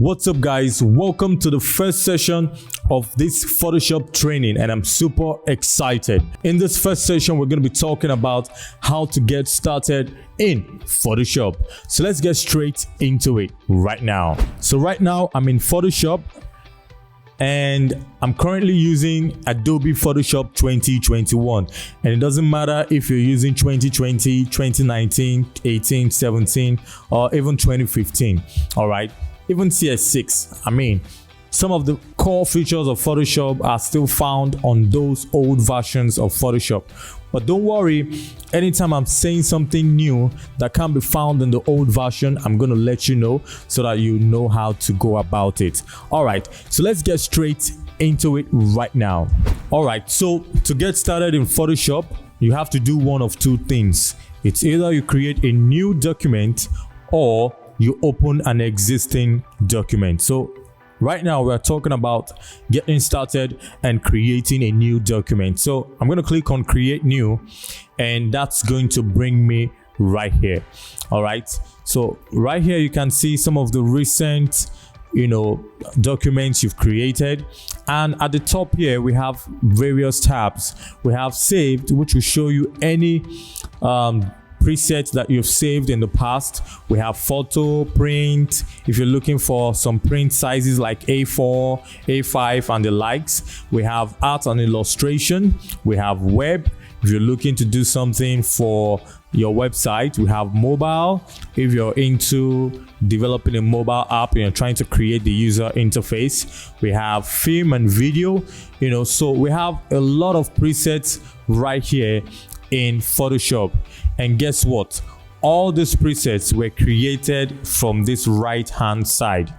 What's up guys, welcome to the first session of this Photoshop training and I'm super excited. In this first session we're going to be talking about how to get started in Photoshop. So let's get straight into it right now. So right now I'm in Photoshop and I'm currently using Adobe Photoshop 2021, and it doesn't matter if you're using 2020, 2019, 18, 17 or even 2015. All right, even CS6. I mean, some of the core features of Photoshop are still found on those old versions of Photoshop. But don't worry, anytime I'm saying something new that can be found in the old version, I'm going to let you know so that you know how to go about it. All right, so let's get straight into it right now. All right, so to get started in Photoshop, you have to do one of two things. It's either you create a new document or you open an existing document. So right now we're talking about getting started and creating a new document. So I'm going to click on create new and that's going to bring me right here. All right, so right here you can see some of the recent documents you've created, and at the top here we have various tabs. We have saved, which will show you any presets that you've saved in the past. We have photo, print, if you're looking for some print sizes like A4, A5 and the likes. We have art and illustration. We have web, if you're looking to do something for your website. We have mobile, if you're into developing a mobile app and you're trying to create the user interface. We have film and video, so we have a lot of presets right here in Photoshop. And guess what? All these presets were created from this right hand side.